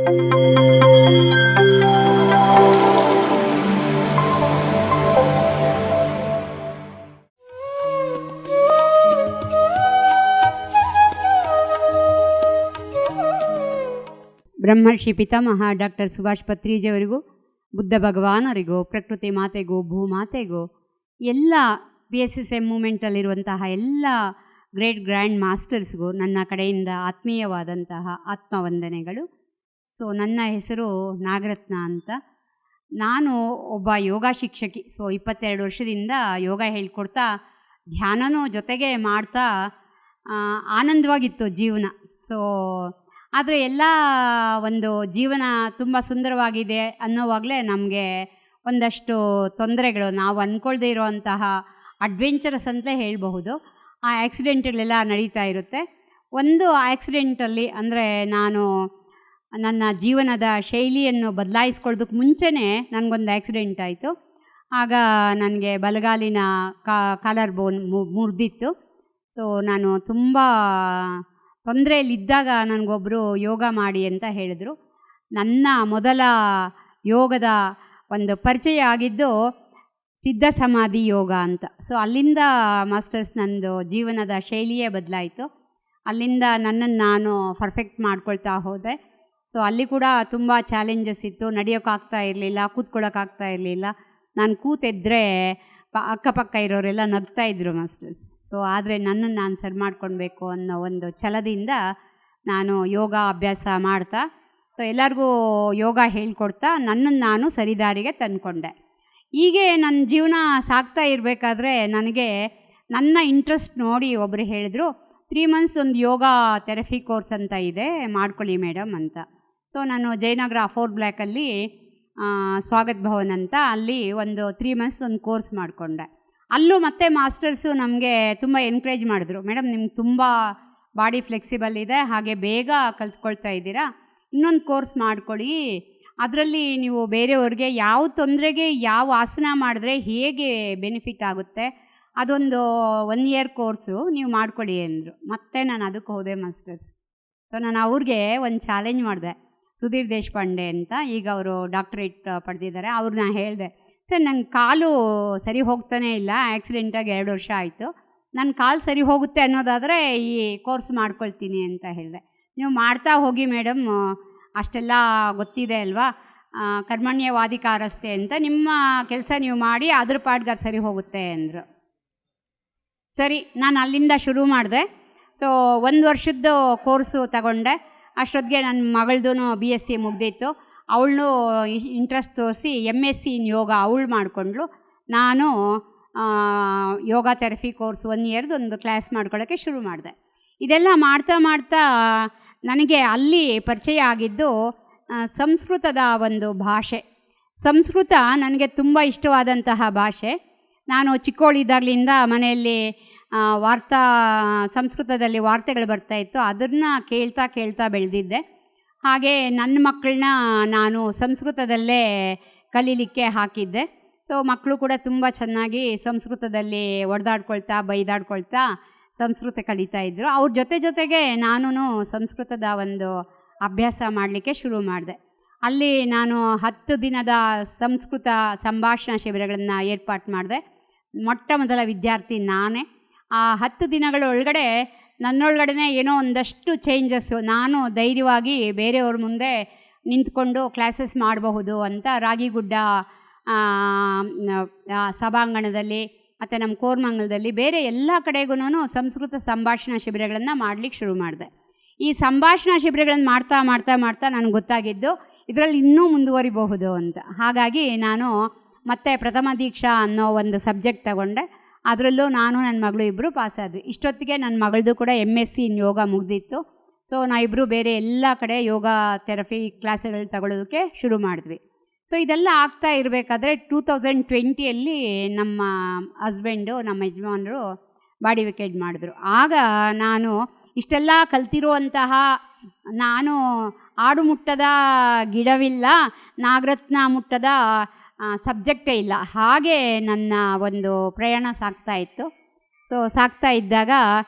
ಬ್ರಹ್ಮರ್ಷಿ ಪಿತಾಮಹ ಡಾಕ್ಟರ್ ಸುಭಾಷ್ ಪತ್ರಿಜಿಯವರಿಗೂ, ಬುದ್ಧ ಭಗವಾನರಿಗೂ, ಪ್ರಕೃತಿ ಮಾತೆಗೂ, ಭೂಮಾತೆಗೂ, ಎಲ್ಲ PSSM ಮೂಮೆಂಟಲ್ಲಿರುವಂತಹ ಎಲ್ಲ ಗ್ರ್ಯಾಂಡ್ ಮಾಸ್ಟರ್ಸ್ಗೂ ನನ್ನ ಕಡೆಯಿಂದ ಆತ್ಮೀಯವಾದಂತಹ ಆತ್ಮವಂದನೆಗಳು. ಸೊ ನನ್ನ ಹೆಸರು ನಾಗರತ್ನ ಅಂತ. ನಾನು ಒಬ್ಬ ಯೋಗ ಶಿಕ್ಷಕಿ. 22 ವರ್ಷದಿಂದ ಯೋಗ ಹೇಳ್ಕೊಡ್ತಾ ಧ್ಯಾನನೂ ಜೊತೆಗೆ ಮಾಡ್ತಾ ಆನಂದವಾಗಿತ್ತು ಜೀವನ. ಆದರೆ ಎಲ್ಲ ಒಂದು ಜೀವನ ತುಂಬ ಸುಂದರವಾಗಿದೆ ಅನ್ನೋವಾಗಲೇ ನಮಗೆ ಒಂದಷ್ಟು ತೊಂದರೆಗಳು, ನಾವು ಅಂದ್ಕೊಳ್ದೇ ಇರೋವಂತಹ ಅಡ್ವೆಂಚರಸ್ ಅಂತಲೇ ಹೇಳಬಹುದು, ಆ ಆ್ಯಕ್ಸಿಡೆಂಟ್ಗಳೆಲ್ಲ ನಡೀತಾ ಇರುತ್ತೆ. ಒಂದು ಆ್ಯಕ್ಸಿಡೆಂಟಲ್ಲಿ ಅಂದರೆ ನಾನು ನನ್ನ ಜೀವನದ ಶೈಲಿಯನ್ನು ಬದಲಾಯಿಸ್ಕೊಳ್ಳೋದಕ್ಕೆ ಮುಂಚೆನೇ ನನಗೊಂದು ಆ್ಯಕ್ಸಿಡೆಂಟ್ ಆಯಿತು. ಆಗ ನನಗೆ ಬಲಗಾಲಿನ ಕಾಲರ್ ಬೋನ್ ಮುರಿದಿತ್ತು. ನಾನು ತುಂಬ ತೊಂದರೆಯಲ್ಲಿದ್ದಾಗ ನನಗೊಬ್ಬರು ಯೋಗ ಮಾಡಿ ಅಂತ ಹೇಳಿದರು. ನನ್ನ ಮೊದಲ ಯೋಗದ ಒಂದು ಪರಿಚಯ ಆಗಿದ್ದು ಸಿದ್ಧ ಸಮಾಧಿ ಯೋಗ ಅಂತ. ಅಲ್ಲಿಂದ ಮಾಸ್ಟರ್ಸ್ ನಂದು ಜೀವನದ ಶೈಲಿಯೇ ಬದಲಾಯಿತು. ಅಲ್ಲಿಂದ ನನ್ನನ್ನು ನಾನು ಪರ್ಫೆಕ್ಟ್ ಮಾಡ್ಕೊಳ್ತಾ ಹೋದೆ. ಅಲ್ಲಿ ಕೂಡ ತುಂಬ ಚಾಲೆಂಜಸ್ ಇತ್ತು. ನಡೆಯೋಕ್ಕಾಗ್ತಾ ಇರಲಿಲ್ಲ, ಕೂತ್ಕೊಳ್ಳೋಕ್ಕಾಗ್ತಾ ಇರಲಿಲ್ಲ. ನಾನು ಕೂತೆದ್ದರೆ ಅಕ್ಕಪಕ್ಕ ಇರೋರೆಲ್ಲ ನಗ್ತಾ ಇದ್ದರು ಮಾಸ್ಟರ್ಸ್. ಆದರೆ ನನ್ನನ್ನು ನಾನು ಸರಿ ಮಾಡ್ಕೊಳ್ಬೇಕು ಅನ್ನೋ ಒಂದು ಛಲದಿಂದ ನಾನು ಯೋಗ ಅಭ್ಯಾಸ ಮಾಡ್ತಾ ಎಲ್ಲರಿಗೂ ಯೋಗ ಹೇಳ್ಕೊಡ್ತಾ ನನ್ನನ್ನು ನಾನು ಸರಿದಾರಿಗೆ ತಂದುಕೊಂಡೆ. ಹೀಗೆ ನನ್ನ ಜೀವನ ಸಾಗ್ತಾ ಇರಬೇಕಾದ್ರೆ ನನಗೆ ನನ್ನ ಇಂಟ್ರೆಸ್ಟ್ ನೋಡಿ ಒಬ್ಬರು ಹೇಳಿದ್ರು, 3 months ಒಂದು ಯೋಗ ಥೆರಪಿ ಕೋರ್ಸ್ ಅಂತ ಇದೆ, ಮಾಡ್ಕೊಳ್ಳಿ ಮೇಡಮ್ ಅಂತ. ನಾನು ಜಯನಗರ 4 ಬ್ಲಾಕಲ್ಲಿ ಸ್ವಾಗತ್ ಭವನ್ ಅಂತ ಅಲ್ಲಿ ಒಂದು 3 months ಒಂದು ಕೋರ್ಸ್ ಮಾಡಿಕೊಂಡೆ. ಅಲ್ಲೂ ಮತ್ತೆ ಮಾಸ್ಟರ್ಸು ನಮಗೆ ತುಂಬ ಎನ್ಕರೇಜ್ ಮಾಡಿದ್ರು, ಮೇಡಮ್ ನಿಮ್ಗೆ ತುಂಬ ಬಾಡಿ ಫ್ಲೆಕ್ಸಿಬಲ್ ಇದೆ, ಹಾಗೆ ಬೇಗ ಕಲ್ತ್ಕೊಳ್ತಾ ಇದ್ದೀರಾ, ಇನ್ನೊಂದು ಕೋರ್ಸ್ ಮಾಡ್ಕೊಳ್ಳಿ, ಅದರಲ್ಲಿ ನೀವು ಬೇರೆಯವ್ರಿಗೆ ಯಾವ ತೊಂದರೆಗೆ ಯಾವ ಆಸನ ಮಾಡಿದ್ರೆ ಹೇಗೆ ಬೆನಿಫಿಟ್ ಆಗುತ್ತೆ, ಅದೊಂದು 1 year ಕೋರ್ಸು ನೀವು ಮಾಡ್ಕೊಳ್ಳಿ ಅಂದರು. ಮತ್ತೆ ನಾನು ಅದಕ್ಕೆ ಹೋದೆ ಮಾಸ್ಟರ್ಸ್. ನಾನು ಅವ್ರಿಗೆ ಒಂದು ಚಾಲೆಂಜ್ ಮಾಡಿದೆ, ಸುಧೀರ್ ದೇಶಪಾಂಡೆ ಅಂತ, ಈಗ ಅವರು ಡಾಕ್ಟರೇಟ್ ಪಡೆದಿದ್ದಾರೆ. ಅವ್ರನ್ನ ಹೇಳಿದೆ, ಸರ್ ನನ್ನ ಕಾಲು ಸರಿ ಹೋಗ್ತಾನೇ ಇಲ್ಲ, ಆ್ಯಕ್ಸಿಡೆಂಟಾಗಿ 2 ವರ್ಷ ಆಯಿತು, ನನ್ನ ಕಾಲು ಸರಿ ಹೋಗುತ್ತೆ ಅನ್ನೋದಾದರೆ ಈ ಕೋರ್ಸ್ ಮಾಡ್ಕೊಳ್ತೀನಿ ಅಂತ ಹೇಳಿದೆ. ನೀವು ಮಾಡ್ತಾ ಹೋಗಿ ಮೇಡಮ್, ಅಷ್ಟೆಲ್ಲ ಗೊತ್ತಿದೆ ಅಲ್ವಾ, ಕರ್ಮಣ್ಯವಾಧಿಕಾರಸ್ತೆ ಅಂತ, ನಿಮ್ಮ ಕೆಲಸ ನೀವು ಮಾಡಿ ಅದ್ರ ಪಾಡ್ಗೆ ಅದು ಸರಿ ಹೋಗುತ್ತೆ ಅಂದರು. ಸರಿ, ನಾನು ಅಲ್ಲಿಂದ ಶುರು ಮಾಡಿದೆ. 1 ವರ್ಷದ್ದು ಕೋರ್ಸು ತಗೊಂಡೆ. ಅಷ್ಟೊತ್ತಿಗೆ ನನ್ನ ಮಗಳದ್ದು BSc ಮುಗ್ದಿತ್ತು. ಅವಳು ಇಂಟ್ರೆಸ್ಟ್ ತೋರಿಸಿ MSc ಇನ್ ಯೋಗ ಅವಳು ಮಾಡಿಕೊಂಡ್ಳು. ನಾನು ಯೋಗ ಥೆರಪಿ ಕೋರ್ಸ್ 1 yearದು ಒಂದು ಕ್ಲಾಸ್ ಮಾಡ್ಕೊಳ್ಳೋಕ್ಕೆ ಶುರು ಮಾಡಿದೆ. ಇದೆಲ್ಲ ಮಾಡ್ತಾ ಮಾಡ್ತಾ ನನಗೆ ಅಲ್ಲಿ ಪರಿಚಯ ಆಗಿದ್ದು ಸಂಸ್ಕೃತದ ಒಂದು ಭಾಷೆ. ಸಂಸ್ಕೃತ ನನಗೆ ತುಂಬ ಇಷ್ಟವಾದಂತಹ ಭಾಷೆ. ನಾನು ಚಿಕ್ಕವಳಿದ್ದಾಗಲಿಂದ ಮನೆಯಲ್ಲಿ ಸಂಸ್ಕೃತದಲ್ಲಿ ವಾರ್ತೆಗಳು ಬರ್ತಾಯಿತ್ತು, ಅದನ್ನು ಕೇಳ್ತಾ ಕೇಳ್ತಾ ಬೆಳೆದಿದ್ದೆ. ಹಾಗೆ ನನ್ನ ಮಕ್ಕಳನ್ನ ನಾನು ಸಂಸ್ಕೃತದಲ್ಲೇ ಕಲೀಲಿಕ್ಕೆ ಹಾಕಿದ್ದೆ. ಮಕ್ಕಳು ಕೂಡ ತುಂಬ ಚೆನ್ನಾಗಿ ಸಂಸ್ಕೃತದಲ್ಲಿ ಹೊಡೆದಾಡ್ಕೊಳ್ತಾ ಬೈದಾಡ್ಕೊಳ್ತಾ ಸಂಸ್ಕೃತ ಕಲಿತಾ ಇದ್ದರು. ಅವ್ರ ಜೊತೆಗೆ ನಾನು ಸಂಸ್ಕೃತದ ಒಂದು ಅಭ್ಯಾಸ ಮಾಡಲಿಕ್ಕೆ ಶುರು ಮಾಡಿದೆ. ಅಲ್ಲಿ ನಾನು 10 ದಿನದ ಸಂಸ್ಕೃತ ಸಂಭಾಷಣಾ ಶಿಬಿರಗಳನ್ನು ಏರ್ಪಾటు ಮಾಡಿದೆ. ಮೊಟ್ಟ ಮೊದಲ ವಿದ್ಯಾರ್ಥಿ ನಾನೇ. ಆ 10 ದಿನಗಳ ಒಳಗಡೆ ನನ್ನೊಳಗಡೆ ಏನೋ ಒಂದಷ್ಟು ಚೇಂಜಸ್ಸು. ನಾನು ಧೈರ್ಯವಾಗಿ ಬೇರೆಯವ್ರ ಮುಂದೆ ನಿಂತ್ಕೊಂಡು ಕ್ಲಾಸಸ್ ಮಾಡಬಹುದು ಅಂತ ರಾಗಿಗುಡ್ಡ ಸಭಾಂಗಣದಲ್ಲಿ ಮತ್ತು ನಮ್ಮ ಕೋರ್ಮಂಗಲದಲ್ಲಿ ಬೇರೆ ಎಲ್ಲ ಕಡೆಗೂ ಸಂಸ್ಕೃತ ಸಂಭಾಷಣಾ ಶಿಬಿರಗಳನ್ನು ಮಾಡಲಿಕ್ಕೆ ಶುರು ಮಾಡಿದೆ. ಈ ಸಂಭಾಷಣಾ ಶಿಬಿರಗಳನ್ನು ಮಾಡ್ತಾ ಮಾಡ್ತಾ ಮಾಡ್ತಾ ನನಗೆ ಗೊತ್ತಾಗಿದ್ದು ಇದರಲ್ಲಿ ಇನ್ನೂ ಮುಂದುವರಿಬಹುದು ಅಂತ. ಹಾಗಾಗಿ ನಾನು ಮತ್ತೆ ಪ್ರಥಮ ದೀಕ್ಷಾ ಅನ್ನೋ ಒಂದು ಸಬ್ಜೆಕ್ಟ್ ತಗೊಂಡೆ. ಅದರಲ್ಲೂ ನಾನು ನನ್ನ ಮಗಳು ಇಬ್ಬರು ಪಾಸಾದ್ವಿ. ಇಷ್ಟೊತ್ತಿಗೆ ನನ್ನ ಮಗಳದು ಕೂಡ MSc ಇನ್ ಯೋಗ ಮುಗ್ದಿತ್ತು. ನಾವಿಬ್ಬರು ಬೇರೆ ಎಲ್ಲ ಕಡೆ ಯೋಗ ಥೆರಪಿ ಕ್ಲಾಸ್ಗಳು ತಗೊಳ್ಳೋದಕ್ಕೆ ಶುರು ಮಾಡಿದ್ವಿ. ಇದೆಲ್ಲ ಆಗ್ತಾ ಇರಬೇಕಾದ್ರೆ 2020ಯಲ್ಲಿ ನಮ್ಮ ಹಸ್ಬೆಂಡು, ನಮ್ಮ ಯಜಮಾನರು ಬಾಡಿ ವಿಕೆಟ್ ಮಾಡಿದ್ರು. ಆಗ ನಾನು ಇಷ್ಟೆಲ್ಲ ಕಲ್ತಿರುವಂತಹ, ನಾನು ಆಡು ಮುಟ್ಟದ ಗಿಡವಿಲ್ಲ, ನಾಗರತ್ನ ಮುಟ್ಟದ ಸಬ್ಜೆಕ್ಟೇ ಇಲ್ಲ, ಹಾಗೆ ನನ್ನ ಒಂದು ಪ್ರಯಾಣ ಸಾಗ್ತಾ ಇತ್ತು. ಸಾಗ್ತಾ ಇದ್ದಾಗ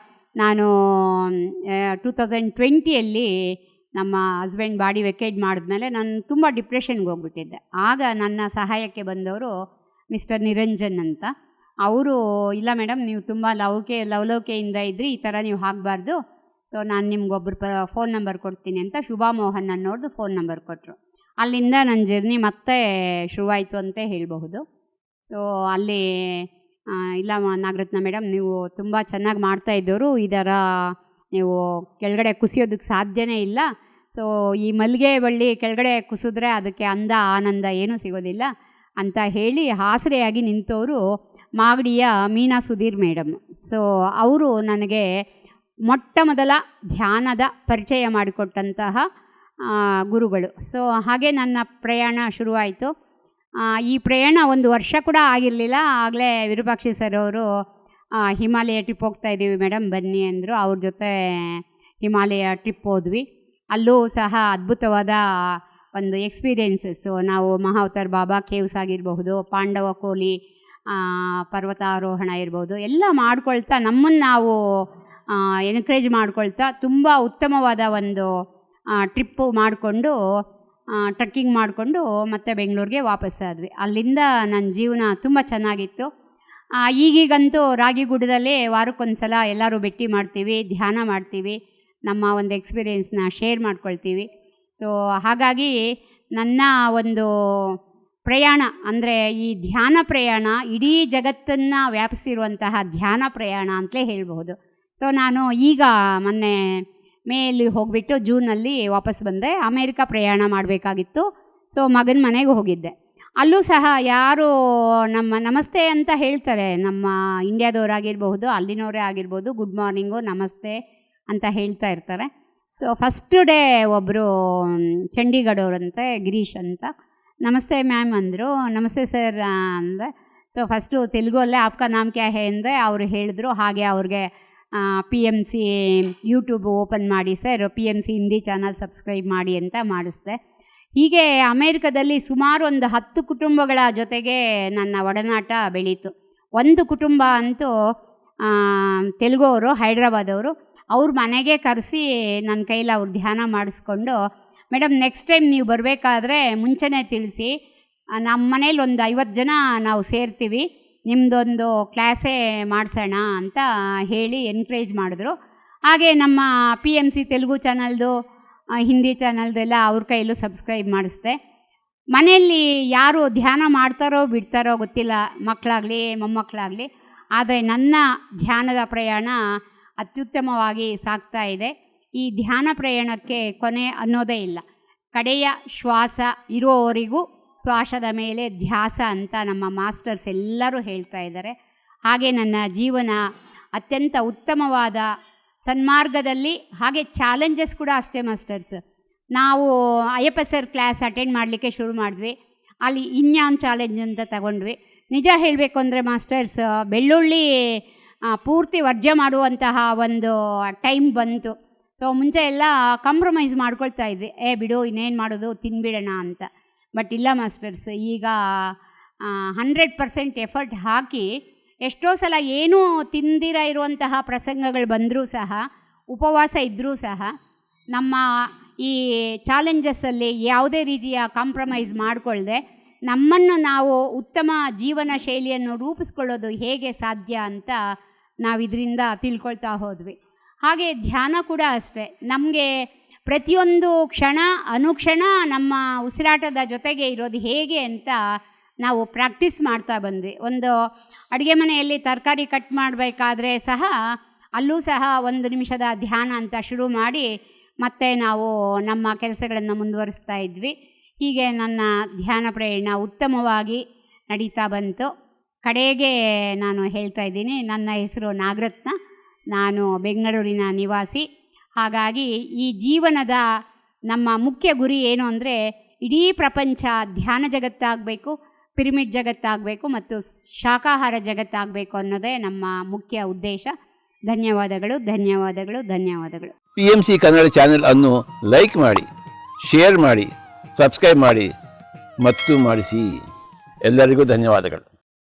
ನಾನು 2020ಯಲ್ಲಿ ನಮ್ಮ ಹಸ್ಬೆಂಡ್ ಬಾಡಿ ವೆಕೇಟ್ ಮಾಡಿದ್ಮೇಲೆ ನಾನು ತುಂಬ ಡಿಪ್ರೆಷನ್ಗೆ ಹೋಗ್ಬಿಟ್ಟಿದ್ದೆ. ಆಗ ನನ್ನ ಸಹಾಯಕ್ಕೆ ಬಂದವರು ಮಿಸ್ಟರ್ ನಿರಂಜನ್ ಅಂತ. ಅವರು, ಇಲ್ಲ ಮೇಡಮ್ ನೀವು ತುಂಬ ಲವಲವಿಕೆಯಿಂದ ಇದ್ರಿ, ಈ ಥರ ನೀವು ಆಗಬಾರ್ದು, ಸೊ ನಾನು ನಿಮ್ಗೊಬ್ಬರು ಫೋನ್ ನಂಬರ್ ಕೊಡ್ತೀನಿ ಅಂತ ಶುಭಾ ಮೋಹನ್ ಅನ್ನೋರ್ದು ಫೋನ್ ನಂಬರ್ ಕೊಟ್ಟರು. ಅಲ್ಲಿಂದ ನನ್ನ ಜರ್ನಿ ಮತ್ತೆ ಶುರುವಾಯಿತು ಅಂತ ಹೇಳಬಹುದು. ಸೊ ಅಲ್ಲಿ ಇಲ್ಲ ನಾಗರತ್ನ ಮೇಡಮ್ ನೀವು ತುಂಬ ಚೆನ್ನಾಗಿ ಮಾಡ್ತಾಯಿದ್ದವರು, ಇದರ ನೀವು ಕೆಳಗಡೆ ಕುಸಿಯೋದಕ್ಕೆ ಸಾಧ್ಯನೇ ಇಲ್ಲ. ಸೊ ಈ ಮಲ್ಲಿಗೆ ಬಳ್ಳಿ ಕೆಳಗಡೆ ಕುಸಿದ್ರೆ ಅದಕ್ಕೆ ಅಂದ ಆನಂದ ಏನೂ ಸಿಗೋದಿಲ್ಲ ಅಂತ ಹೇಳಿ ಆಸರೆಯಾಗಿ ನಿಂತವರು ಮಾಗಡಿಯ ಮೀನಾ ಸುಧೀರ್ ಮೇಡಮ್. ಸೊ ಅವರು ನನಗೆ ಮೊಟ್ಟ ಮೊದಲ ಧ್ಯಾನದ ಪರಿಚಯ ಮಾಡಿಕೊಟ್ಟಂತಹ ಗುರುಗಳು. ಸೊ ಹಾಗೆ ನನ್ನ ಪ್ರಯಾಣ ಶುರುವಾಯಿತು. ಈ ಪ್ರಯಾಣ 1 ವರ್ಷ ಕೂಡ ಆಗಿರಲಿಲ್ಲ. ಆಗಲೇ ವಿರೂಪಾಕ್ಷಿ ಸರ್ ಅವರು ಹಿಮಾಲಯ ಟ್ರಿಪ್ ಹೋಗ್ತಾಯಿದ್ದೀವಿ ಮೇಡಮ್ ಬನ್ನಿ ಅಂದರು. ಅವ್ರ ಜೊತೆ ಹಿಮಾಲಯ ಟ್ರಿಪ್ ಹೋದ್ವಿ. ಅಲ್ಲೂ ಸಹ ಅದ್ಭುತವಾದ ಒಂದು ಎಕ್ಸ್ಪೀರಿಯೆನ್ಸಸ್ಸು. ನಾವು ಮಹಾವತಾರ್ ಬಾಬಾ ಕೇವ್ಸ್ ಆಗಿರಬಹುದು, ಪಾಂಡವ ಕೋಲಿ ಪರ್ವತಾರೋಹಣ ಇರ್ಬೋದು, ಎಲ್ಲ ಮಾಡ್ಕೊಳ್ತಾ ನಮ್ಮನ್ನು ನಾವು ಎನ್ಕರೇಜ್ ಮಾಡ್ಕೊಳ್ತಾ ತುಂಬ ಉತ್ತಮವಾದ ಒಂದು ಟ್ರಿಪ್ಪು ಮಾಡಿಕೊಂಡು ಟ್ರಕ್ಕಿಂಗ್ ಮಾಡಿಕೊಂಡು ಮತ್ತೆ ಬೆಂಗಳೂರಿಗೆ ವಾಪಸ್ಸಾದ್ವಿ. ಅಲ್ಲಿಂದ ನನ್ನ ಜೀವನ ತುಂಬ ಚೆನ್ನಾಗಿತ್ತು. ಈಗೀಗಂತೂ ರಾಗಿಗುಡ್ಡದಲ್ಲಿ ವಾರಕ್ಕೊಂದು ಸಲ ಎಲ್ಲರೂ ಭೇಟಿ ಮಾಡ್ತೀವಿ, ಧ್ಯಾನ ಮಾಡ್ತೀವಿ, ನಮ್ಮ ಒಂದು ಎಕ್ಸ್ಪೀರಿಯೆನ್ಸ್ನ ಶೇರ್ ಮಾಡ್ಕೊಳ್ತೀವಿ. ಸೊ ಹಾಗಾಗಿ ನನ್ನ ಒಂದು ಪ್ರಯಾಣ ಅಂದರೆ ಈ ಧ್ಯಾನ ಪ್ರಯಾಣ ಇಡೀ ಜಗತ್ತನ್ನು ವ್ಯಾಪಿಸಿರುವಂತಹ ಧ್ಯಾನ ಪ್ರಯಾಣ ಅಂತಲೇ ಹೇಳ್ಬಹುದು. ಸೊ ನಾನು ಈಗ ಮೊನ್ನೆ ಮೇಲಿ ಹೋಗಿಬಿಟ್ಟು ಜೂನಲ್ಲಿ ವಾಪಸ್ ಬಂದೆ. ಅಮೇರಿಕಾ ಪ್ರಯಾಣ ಮಾಡಬೇಕಾಗಿತ್ತು. ಸೊ ಮಗನ ಮನೆಗೆ ಹೋಗಿದ್ದೆ. ಅಲ್ಲೂ ಸಹ ಯಾರು ನಮ್ಮ ನಮಸ್ತೆ ಅಂತ ಹೇಳ್ತಾರೆ, ನಮ್ಮ ಇಂಡಿಯಾದವರಾಗಿರ್ಬಹುದು, ಅಲ್ಲಿನವರೇ ಆಗಿರ್ಬೋದು, ಗುಡ್ ಮಾರ್ನಿಂಗು ನಮಸ್ತೆ ಅಂತ ಹೇಳ್ತಾ ಇರ್ತಾರೆ. ಸೊ ಫಸ್ಟ್ ಡೇ ಒಬ್ಬರು ಚಂಡೀಗಢವ್ರಂತೆ ಗಿರೀಶ್ ಅಂತ, ನಮಸ್ತೆ ಮ್ಯಾಮ್ ಅಂದರು. ನಮಸ್ತೆ ಸರ್ ಅಂದರೆ. ಸೊ ಫಸ್ಟು ತೆಲುಗಲ್ಲೇ ಆಪ್ಕಾ ನಾಮ್ ಕ್ಯಾ ಹೇ ಅಂದರೆ ಅವರು ಹೇಳಿದ್ರು. ಹಾಗೆ ಅವ್ರಿಗೆ PMC ಯೂಟ್ಯೂಬ್ ಓಪನ್ ಮಾಡಿ sir, PMC Hindi channel subscribe ಮಾಡಿ ಅಂತ ಮಾಡಿಸ್ದೆ. ಹೀಗೆ ಅಮೇರಿಕದಲ್ಲಿ ಸುಮಾರು ಒಂದು 10 ಕುಟುಂಬಗಳ ಜೊತೆಗೆ ನನ್ನ ಒಡನಾಟ ಬೆಳೀತು. ಒಂದು ಕುಟುಂಬ ಅಂತೂ ತೆಲುಗು ಅವರು, ಹೈದ್ರಾಬಾದವರು, ಅವ್ರ ಮನೆಗೆ ಕರೆಸಿ ನನ್ನ ಕೈಲಿ ಅವ್ರು ಧ್ಯಾನ ಮಾಡಿಸ್ಕೊಂಡು, ಮೇಡಮ್ ನೆಕ್ಸ್ಟ್ ಟೈಮ್ ನೀವು ಬರಬೇಕಾದ್ರೆ ಮುಂಚೆನೇ ತಿಳಿಸಿ, ನಮ್ಮ ಮನೇಲಿ ಒಂದು 50 ಜನ ನಾವು ಸೇರ್ತೀವಿ, ನಿಮ್ಮದೊಂದು ಕ್ಲಾಸೇ ಮಾಡಿಸೋಣ ಅಂತ ಹೇಳಿ ಎನ್ಕರೇಜ್ ಮಾಡಿದ್ರು. ಹಾಗೆ ನಮ್ಮ PMC ತೆಲುಗು ಚಾನಲ್ದು, ಹಿಂದಿ ಚಾನಲ್ದೆಲ್ಲ ಅವ್ರ ಕೈಯಲ್ಲೂ ಸಬ್ಸ್ಕ್ರೈಬ್ ಮಾಡಿಸ್ದೆ. ಮನೆಯಲ್ಲಿ ಯಾರು ಧ್ಯಾನ ಮಾಡ್ತಾರೋ ಬಿಡ್ತಾರೋ ಗೊತ್ತಿಲ್ಲ, ಮಕ್ಕಳಾಗಲಿ ಮೊಮ್ಮಕ್ಕಳಾಗಲಿ, ಆದರೆ ನನ್ನ ಧ್ಯಾನದ ಪ್ರಯಾಣ ಅತ್ಯುತ್ತಮವಾಗಿ ಸಾಗ್ತಾ ಇದೆ. ಈ ಧ್ಯಾನ ಪ್ರಯಾಣಕ್ಕೆ ಕೊನೆ ಅನ್ನೋದೇ ಇಲ್ಲ. ಕಡೆಯ ಶ್ವಾಸ ಇರುವವರೆಗೂ ಶ್ವಾಸದ ಮೇಲೆ ಧ್ಯಾಸ ಅಂತ ನಮ್ಮ ಮಾಸ್ಟರ್ಸ್ ಎಲ್ಲರೂ ಹೇಳ್ತಾ ಇದ್ದಾರೆ. ಹಾಗೆ ನನ್ನ ಜೀವನ ಅತ್ಯಂತ ಉತ್ತಮವಾದ ಸನ್ಮಾರ್ಗದಲ್ಲಿ, ಹಾಗೆ ಚಾಲೆಂಜಸ್ ಕೂಡ ಅಷ್ಟೇ ಮಾಸ್ಟರ್ಸ್. ನಾವು ಅಯ್ಯಪ್ಪ ಸರ್ ಕ್ಲಾಸ್ ಅಟೆಂಡ್ ಮಾಡಲಿಕ್ಕೆ ಶುರು ಮಾಡಿದ್ವಿ. ಅಲ್ಲಿ ಇನ್ಯಾನ್ ಚಾಲೆಂಜ್ ಅಂತ ತಗೊಂಡ್ವಿ. ನಿಜ ಹೇಳಬೇಕು ಅಂದರೆ ಮಾಸ್ಟರ್ಸ್, ಬೆಳ್ಳುಳ್ಳಿ ಪೂರ್ತಿ ವರ್ಜ್ಯ ಮಾಡುವಂತಹ ಒಂದು ಟೈಮ್ ಬಂತು. ಸೊ ಮುಂಚೆ ಎಲ್ಲ ಕಾಂಪ್ರಮೈಸ್ ಮಾಡ್ಕೊಳ್ತಾ ಇದ್ವಿ, ಬಿಡು ಇನ್ನೇನು ಮಾಡೋದು ತಿನ್ಬಿಡೋಣ ಅಂತ. ಬಟ್ ಇಲ್ಲ ಮಾಸ್ಟರ್ಸ್, ಈಗ 100% ಎಫರ್ಟ್ ಹಾಕಿ ಎಷ್ಟೋ ಸಲ ಏನೂ ತಿಂದಿರ ಇರುವಂತಹ ಪ್ರಸಂಗಗಳು ಬಂದರೂ ಸಹ, ಉಪವಾಸ ಇದ್ದರೂ ಸಹ, ನಮ್ಮ ಈ ಚಾಲೆಂಜಸ್ಸಲ್ಲಿ ಯಾವುದೇ ರೀತಿಯ ಕಾಂಪ್ರಮೈಸ್ ಮಾಡಿಕೊಳ್ಳದೆ ನಮ್ಮನ್ನು ನಾವು ಉತ್ತಮ ಜೀವನ ಶೈಲಿಯನ್ನು ರೂಪಿಸ್ಕೊಳ್ಳೋದು ಹೇಗೆ ಸಾಧ್ಯ ಅಂತ ನಾವು ಇದರಿಂದ ತಿಳ್ಕೊಳ್ತಾ ಹೋದ್ವಿ. ಹಾಗೆ ಧ್ಯಾನ ಕೂಡ ಅಷ್ಟೇ. ನಮಗೆ ಪ್ರತಿಯೊಂದು ಕ್ಷಣ ಅನುಕ್ಷಣ ನಮ್ಮ ಉಸಿರಾಟದ ಜೊತೆಗೆ ಇರೋದು ಹೇಗೆ ಅಂತ ನಾವು ಪ್ರಾಕ್ಟೀಸ್ ಮಾಡ್ತಾ ಬಂದ್ವಿ. ಒಂದು ಅಡುಗೆ ಮನೆಯಲ್ಲಿ ತರಕಾರಿ ಕಟ್ ಮಾಡಬೇಕಾದ್ರೆ ಸಹ ಅಲ್ಲೂ ಸಹ 1 ನಿಮಿಷದ ಧ್ಯಾನ ಅಂತ ಶುರು ಮಾಡಿ ಮತ್ತೆ ನಾವು ನಮ್ಮ ಕೆಲಸಗಳನ್ನು ಮುಂದುವರಿಸ್ತಾ ಇದ್ವಿ. ಹೀಗೆ ನನ್ನ ಧ್ಯಾನ ಪ್ರಯಾಣ ಉತ್ತಮವಾಗಿ ನಡೀತಾ ಬಂತು. ಕಡೆಗೆ ನಾನು ಹೇಳ್ತಾ ಇದ್ದೀನಿ, ನನ್ನ ಹೆಸರು ನಾಗರತ್ನ, ನಾನು ಬೆಂಗಳೂರಿನ ನಿವಾಸಿ. ಹಾಗಾಗಿ ಈ ಜೀವನದ ನಮ್ಮ ಮುಖ್ಯ ಗುರಿ ಏನು ಅಂದರೆ, ಇಡೀ ಪ್ರಪಂಚ ಧ್ಯಾನ ಜಗತ್ತಾಗಬೇಕು, ಪಿರಮಿಡ್ ಜಗತ್ತಾಗಬೇಕು ಮತ್ತು ಶಾಕಾಹಾರ ಜಗತ್ತಾಗಬೇಕು ಅನ್ನೋದೇ ನಮ್ಮ ಮುಖ್ಯ ಉದ್ದೇಶ. ಧನ್ಯವಾದಗಳು, ಧನ್ಯವಾದಗಳು, ಧನ್ಯವಾದಗಳು. PMC ಕನ್ನಡ ಚಾನೆಲ್ ಅನ್ನು ಲೈಕ್ ಮಾಡಿ, ಶೇರ್ ಮಾಡಿ, ಸಬ್ಸ್ಕ್ರೈಬ್ ಮಾಡಿ ಮತ್ತು ಮಾಡಿಸಿ. ಎಲ್ಲರಿಗೂ ಧನ್ಯವಾದಗಳು.